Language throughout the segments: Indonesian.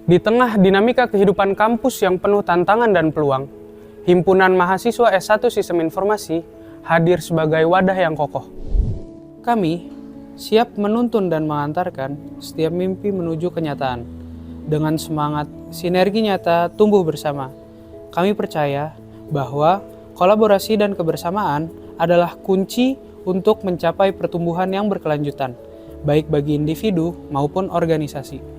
Di tengah dinamika kehidupan kampus yang penuh tantangan dan peluang, Himpunan Mahasiswa S1 Sistem Informasi hadir sebagai wadah yang kokoh. Kami siap menuntun dan mengantarkan setiap mimpi menuju kenyataan. Dengan semangat sinergi nyata tumbuh bersama, kami percaya bahwa kolaborasi dan kebersamaan adalah kunci untuk mencapai pertumbuhan yang berkelanjutan, baik bagi individu maupun organisasi.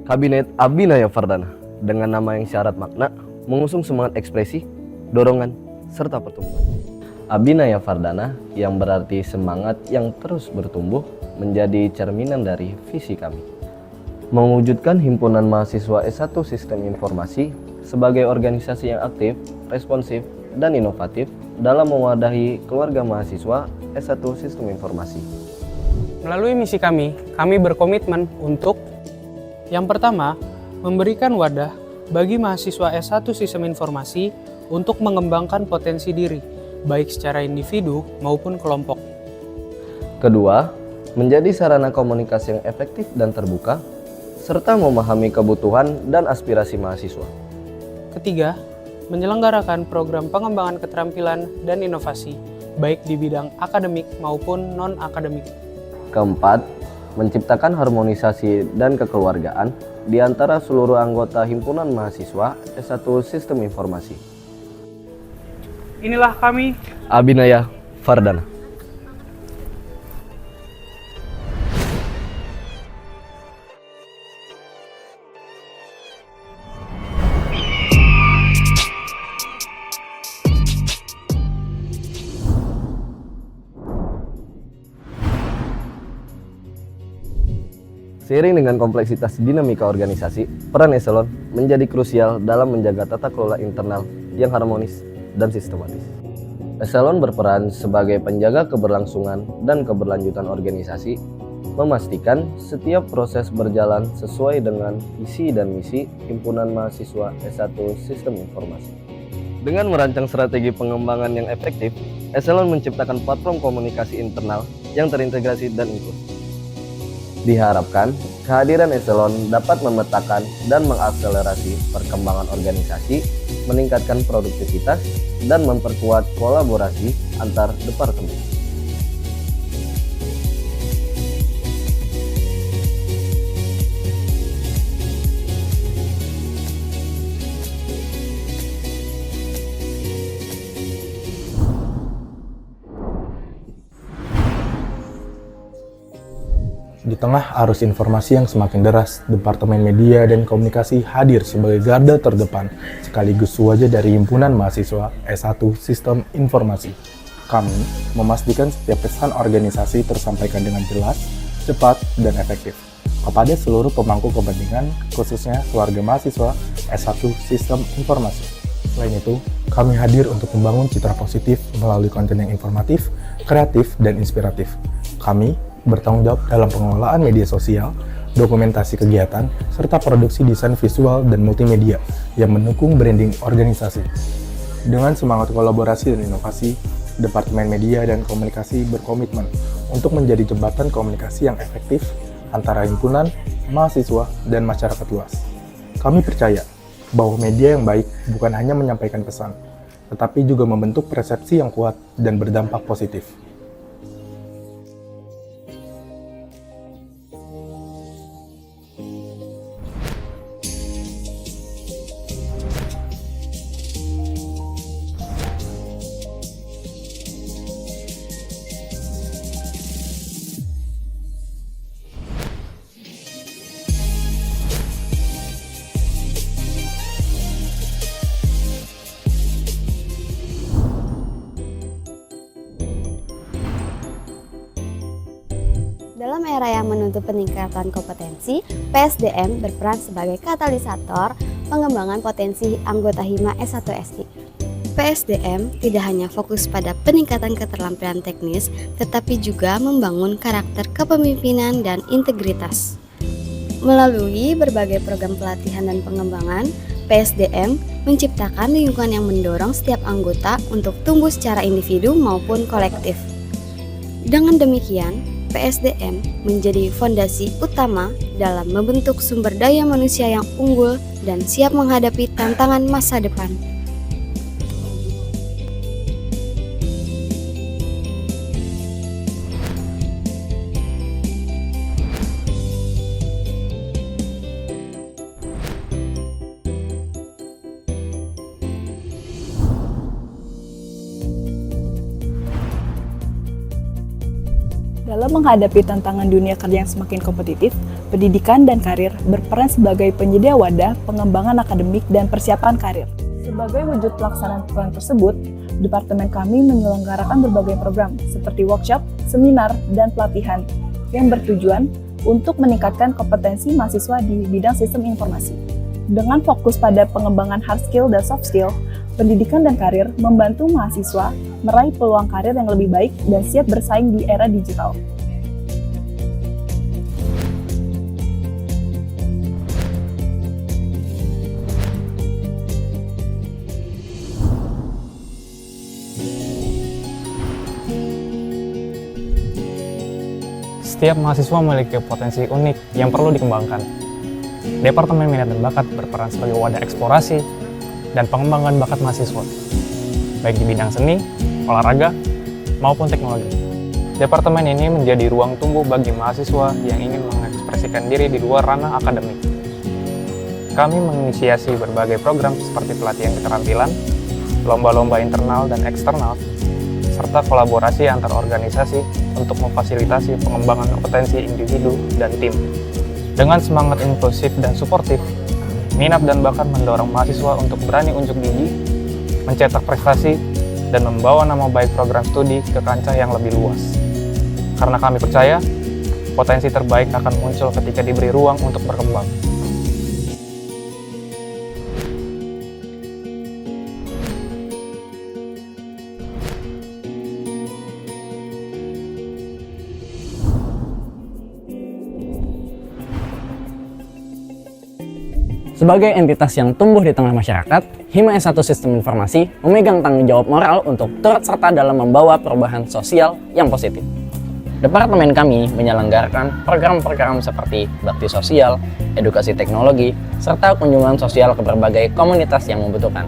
Kabinet Abinaya Fardana dengan nama yang syarat makna mengusung semangat ekspresi, dorongan, serta pertumbuhan. Abinaya Fardana yang berarti semangat yang terus bertumbuh menjadi cerminan dari visi kami. Mewujudkan Himpunan Mahasiswa S1 Sistem Informasi sebagai organisasi yang aktif, responsif, dan inovatif dalam mewadahi keluarga mahasiswa S1 Sistem Informasi. Melalui misi kami berkomitmen untuk yang pertama, memberikan wadah bagi mahasiswa S1 Sistem Informasi untuk mengembangkan potensi diri, baik secara individu maupun kelompok. Kedua, menjadi sarana komunikasi yang efektif dan terbuka, serta memahami kebutuhan dan aspirasi mahasiswa. Ketiga, menyelenggarakan program pengembangan keterampilan dan inovasi, baik di bidang akademik maupun non-akademik. Keempat, menciptakan harmonisasi dan kekeluargaan di antara seluruh anggota Himpunan Mahasiswa S1 Sistem Informasi. Inilah kami, Abinaya Fardana. Seiring dengan kompleksitas dinamika organisasi, peran eselon menjadi krusial dalam menjaga tata kelola internal yang harmonis dan sistematis. Eselon berperan sebagai penjaga keberlangsungan dan keberlanjutan organisasi, memastikan setiap proses berjalan sesuai dengan visi dan misi Himpunan Mahasiswa S1 Sistem Informasi. Dengan merancang strategi pengembangan yang efektif, eselon menciptakan platform komunikasi internal yang terintegrasi dan inklusif. Diharapkan, kehadiran eselon dapat memetakan dan mengakselerasi perkembangan organisasi, meningkatkan produktivitas, dan memperkuat kolaborasi antar departemen. Di tengah arus informasi yang semakin deras, Departemen Media dan Komunikasi hadir sebagai garda terdepan sekaligus wajah dari Himpunan Mahasiswa S1 Sistem Informasi. Kami memastikan setiap pesan organisasi tersampaikan dengan jelas, cepat, dan efektif kepada seluruh pemangku kepentingan, khususnya keluarga mahasiswa S1 Sistem Informasi. Selain itu, kami hadir untuk membangun citra positif melalui konten yang informatif, kreatif, dan inspiratif. Kami bertanggung jawab dalam pengelolaan media sosial, dokumentasi kegiatan, serta produksi desain visual dan multimedia yang mendukung branding organisasi. Dengan semangat kolaborasi dan inovasi, Departemen Media dan Komunikasi berkomitmen untuk menjadi jembatan komunikasi yang efektif antara himpunan, mahasiswa, dan masyarakat luas. Kami percaya bahwa media yang baik bukan hanya menyampaikan pesan, tetapi juga membentuk persepsi yang kuat dan berdampak positif. Dalam era yang menuntut peningkatan kompetensi, PSDM berperan sebagai katalisator pengembangan potensi anggota Hima S1SI. PSDM tidak hanya fokus pada peningkatan keterampilan teknis, tetapi juga membangun karakter kepemimpinan dan integritas. Melalui berbagai program pelatihan dan pengembangan, PSDM menciptakan lingkungan yang mendorong setiap anggota untuk tumbuh secara individu maupun kolektif. Dengan demikian, PSDM menjadi fondasi utama dalam membentuk sumber daya manusia yang unggul dan siap menghadapi tantangan masa depan. Dalam menghadapi tantangan dunia kerja yang semakin kompetitif, pendidikan dan karir berperan sebagai penyedia wadah pengembangan akademik dan persiapan karir. Sebagai wujud pelaksanaan program tersebut, departemen kami menyelenggarakan berbagai program seperti workshop, seminar, dan pelatihan yang bertujuan untuk meningkatkan kompetensi mahasiswa di bidang sistem informasi. Dengan fokus pada pengembangan hard skill dan soft skill, pendidikan dan karir membantu mahasiswa meraih peluang karir yang lebih baik dan siap bersaing di era digital. Setiap mahasiswa memiliki potensi unik yang perlu dikembangkan. Departemen Minat dan Bakat berperan sebagai wadah eksplorasi dan pengembangan bakat mahasiswa, baik di bidang seni, olahraga, maupun teknologi. Departemen ini menjadi ruang tumbuh bagi mahasiswa yang ingin mengekspresikan diri di luar ranah akademik. Kami menginisiasi berbagai program seperti pelatihan keterampilan, lomba-lomba internal dan eksternal, serta kolaborasi antar organisasi untuk memfasilitasi pengembangan kompetensi individu dan tim. Dengan semangat inklusif dan suportif, Minat dan Bakat mendorong mahasiswa untuk berani unjuk gigi, mencetak prestasi, dan membawa nama baik program studi ke kancah yang lebih luas. Karena kami percaya, potensi terbaik akan muncul ketika diberi ruang untuk berkembang. Sebagai entitas yang tumbuh di tengah masyarakat, Hima S1 Sistem Informasi memegang tanggung jawab moral untuk turut serta dalam membawa perubahan sosial yang positif. Departemen kami menyelenggarakan program-program seperti bakti sosial, edukasi teknologi, serta kunjungan sosial ke berbagai komunitas yang membutuhkan.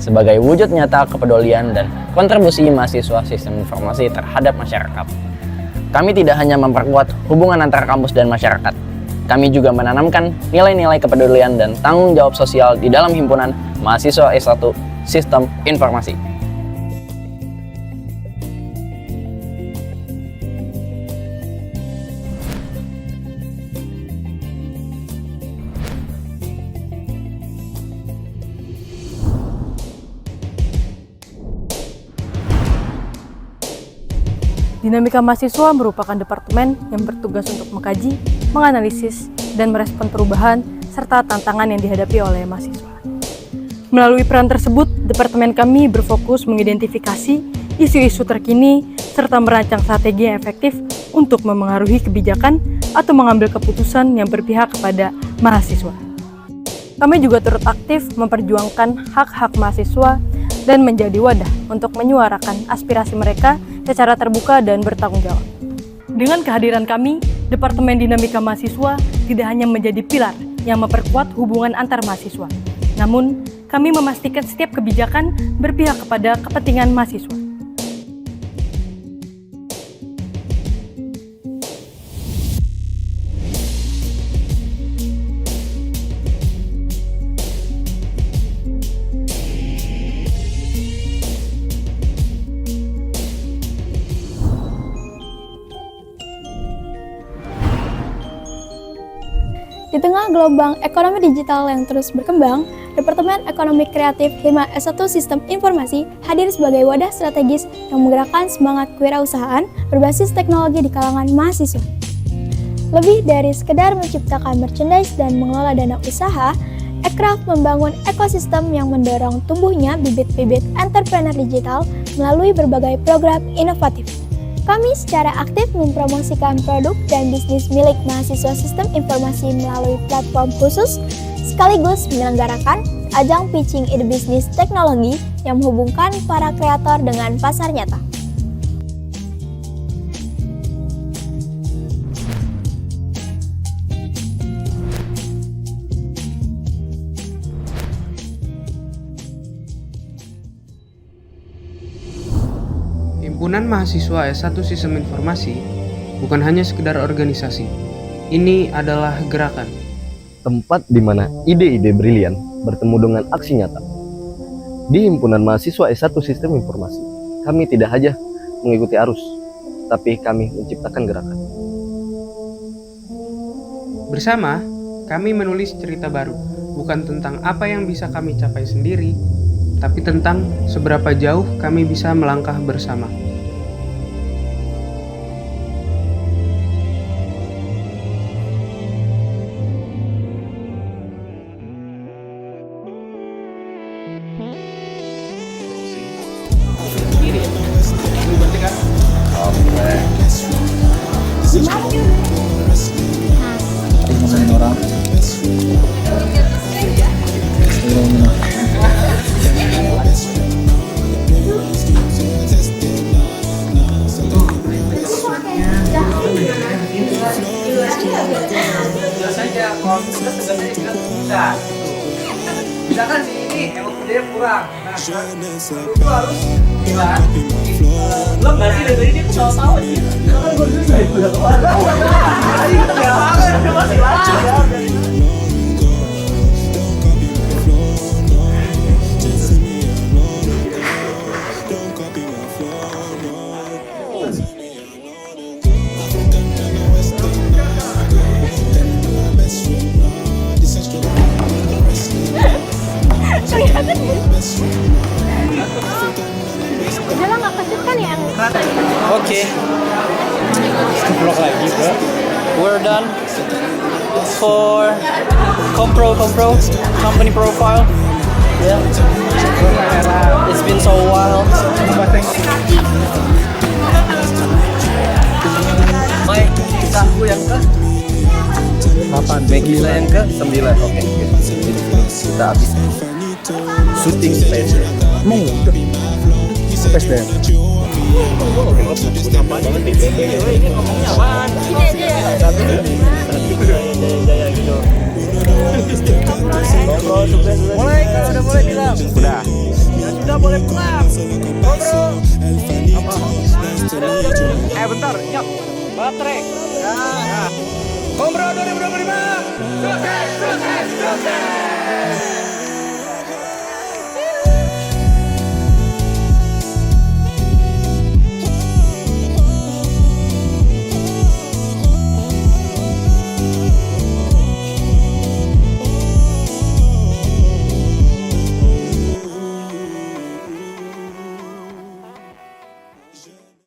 Sebagai wujud nyata kepedulian dan kontribusi mahasiswa sistem informasi terhadap masyarakat. Kami tidak hanya memperkuat hubungan antara kampus dan masyarakat, kami juga menanamkan nilai-nilai kepedulian dan tanggung jawab sosial di dalam himpunan mahasiswa S1 Sistem Informasi. Dinamika Mahasiswa merupakan departemen yang bertugas untuk mengkaji, menganalisis, dan merespon perubahan serta tantangan yang dihadapi oleh mahasiswa. Melalui peran tersebut, departemen kami berfokus mengidentifikasi isu-isu terkini serta merancang strategi yang efektif untuk memengaruhi kebijakan atau mengambil keputusan yang berpihak kepada mahasiswa. Kami juga turut aktif memperjuangkan hak-hak mahasiswa dan menjadi wadah untuk menyuarakan aspirasi mereka secara terbuka dan bertanggung jawab. Dengan kehadiran kami, Departemen Dinamika Mahasiswa tidak hanya menjadi pilar yang memperkuat hubungan antar mahasiswa, namun kami memastikan setiap kebijakan berpihak kepada kepentingan mahasiswa. Di tengah gelombang ekonomi digital yang terus berkembang, Departemen Ekonomi Kreatif Hima S1 Sistem Informasi hadir sebagai wadah strategis yang menggerakkan semangat kewirausahaan berbasis teknologi di kalangan mahasiswa. Lebih dari sekedar menciptakan merchandise dan mengelola dana usaha, Ekraf membangun ekosistem yang mendorong tumbuhnya bibit-bibit entrepreneur digital melalui berbagai program inovatif. Kami secara aktif mempromosikan produk dan bisnis milik mahasiswa sistem informasi melalui platform khusus, sekaligus menyelenggarakan ajang pitching ide bisnis teknologi yang menghubungkan para kreator dengan pasar nyata. Himpunan Mahasiswa S1 Sistem Informasi bukan hanya sekedar organisasi. Ini adalah gerakan. Tempat di mana ide-ide brilian bertemu dengan aksi nyata. Di Himpunan Mahasiswa S1 Sistem Informasi, kami tidak hanya mengikuti arus, tapi kami menciptakan gerakan. Bersama, kami menulis cerita baru, bukan tentang apa yang bisa kami capai sendiri, tapi tentang seberapa jauh kami bisa melangkah bersama. Misalkan si ini emang kerjanya kurang, nah itu harus belum berarti dari dia tuh tahu sih karena gue dulu saya udah keluar masih lagi. Jalan nggak kesit kan ya? Oke. Vlog lagi, bro. We're done for compro company profile. Yeah. It's been so while. Baik, aku yang ke 8, Megila yang ke 9. Oke. Kita habis syuting PSDM. PSDM. Mulai, kalau udah mulai bilang. Udah. Ya sudah boleh pulang. Bro. Apa? Bentar, nyok. Baterai. Ya. Kompro 2025. Sukses.